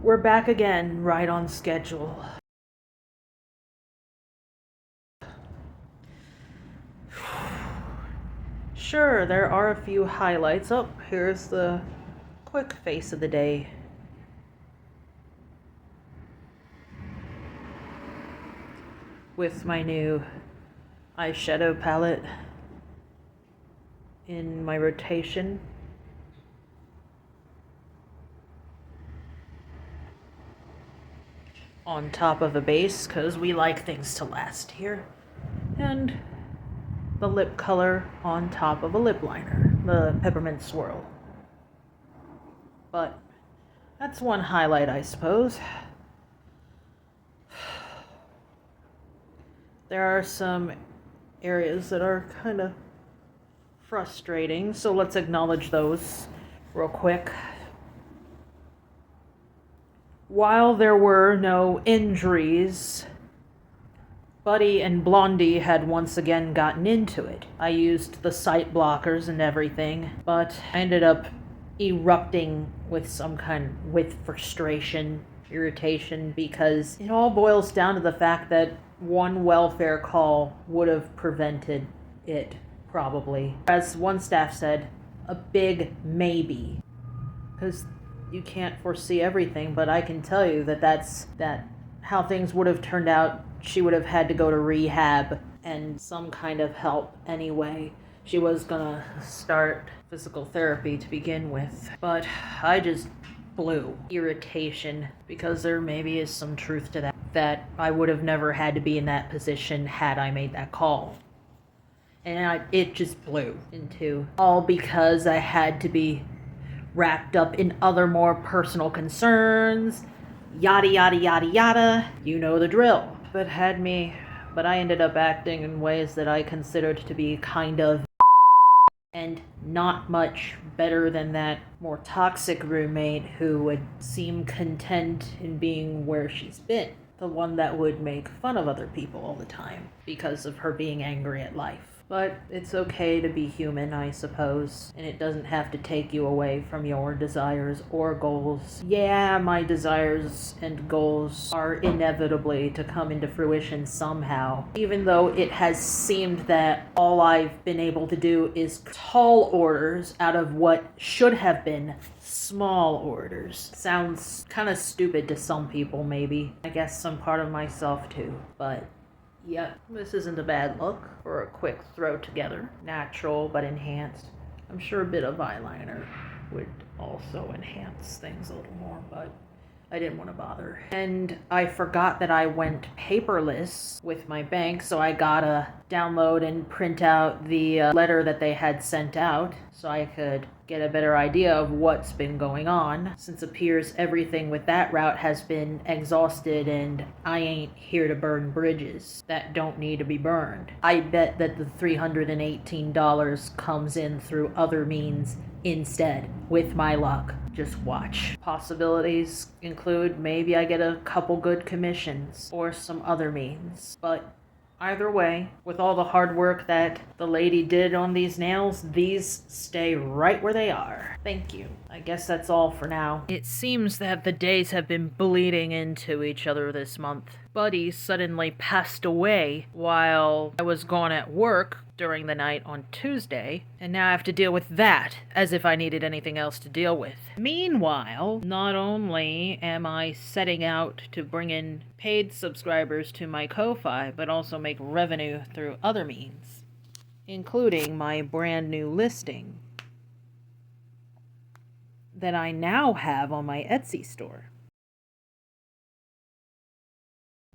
we're back again, right on schedule. Sure, there are a few highlights. Oh, here's the quick face of the day. With my new eyeshadow palette in my rotation. On top of a base, because we like things to last here. And the lip color on top of a lip liner, the peppermint swirl. But that's one highlight, I suppose. There are some areas that are kind of frustrating, so let's acknowledge those real quick. While there were no injuries, Buddy and Blondie had once again gotten into it. I used the sight blockers and everything, but I ended up erupting with with frustration, irritation, because it all boils down to the fact that one welfare call would have prevented it, probably. As one staff said, a big maybe. Because you can't foresee everything, but I can tell you that's how things would have turned out. She would have had to go to rehab and some kind of help anyway. She was gonna start physical therapy to begin with, but I just blew. Irritation, because there maybe is some truth to that I would have never had to be in that position had I made that call. And it just blew into all because I had to be wrapped up in other more personal concerns, yada yada yada yada, you know the drill. But I ended up acting in ways that I considered to be kind of and not much better than that more toxic roommate who would seem content in being where she's been. The one that would make fun of other people all the time because of her being angry at life. But it's okay to be human, I suppose, and it doesn't have to take you away from your desires or goals. Yeah, my desires and goals are inevitably to come into fruition somehow, even though it has seemed that all I've been able to do is tall orders out of what should have been small orders. Sounds kind of stupid to some people, maybe. I guess some part of myself too, but yep, this isn't a bad look for a quick throw together. Natural, but enhanced. I'm sure a bit of eyeliner would also enhance things a little more, but I didn't want to bother. And I forgot that I went paperless with my bank, so I gotta download and print out the letter that they had sent out so I could get a better idea of what's been going on, since it appears everything with that route has been exhausted and I ain't here to burn bridges that don't need to be burned. I bet that the $318 comes in through other means instead, with my luck. Just watch. Possibilities include maybe I get a couple good commissions or some other means, but either way, with all the hard work that the lady did on these nails, these stay right where they are. Thank you. I guess that's all for now. It seems that the days have been bleeding into each other this month. Buddy suddenly passed away while I was gone at work during the night on Tuesday, and now I have to deal with that, as if I needed anything else to deal with. Meanwhile, not only am I setting out to bring in paid subscribers to my Ko-Fi, but also make revenue through other means, including my brand new listing that I now have on my Etsy store.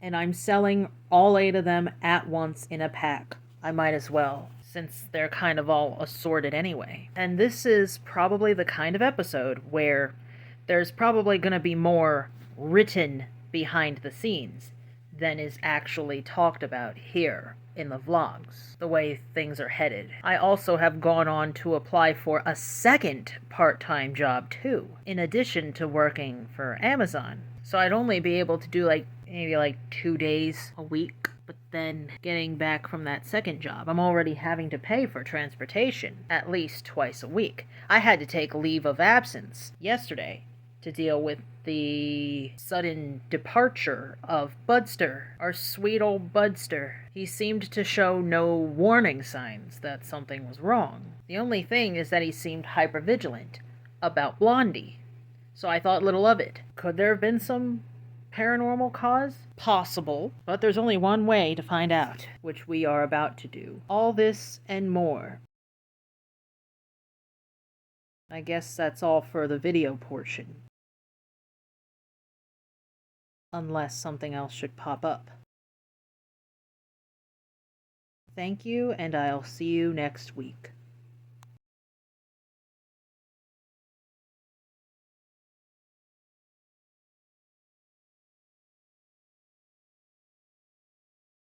And I'm selling all 8 of them at once in a pack. I might as well, since they're kind of all assorted anyway. And this is probably the kind of episode where there's probably going to be more written behind the scenes than is actually talked about here in the vlogs, the way things are headed. I also have gone on to apply for a second part-time job too, in addition to working for Amazon. So I'd only be able to do maybe 2 days a week. But then getting back from that second job, I'm already having to pay for transportation at least twice a week. I had to take leave of absence yesterday to deal with the sudden departure of Budster, our sweet old Budster. He seemed to show no warning signs that something was wrong. The only thing is that he seemed hypervigilant about Blondie. So I thought little of it. Could there have been some paranormal cause? Possible, but there's only one way to find out, which we are about to do. All this and more. I guess that's all for the video portion. Unless something else should pop up. Thank you, and I'll see you next week.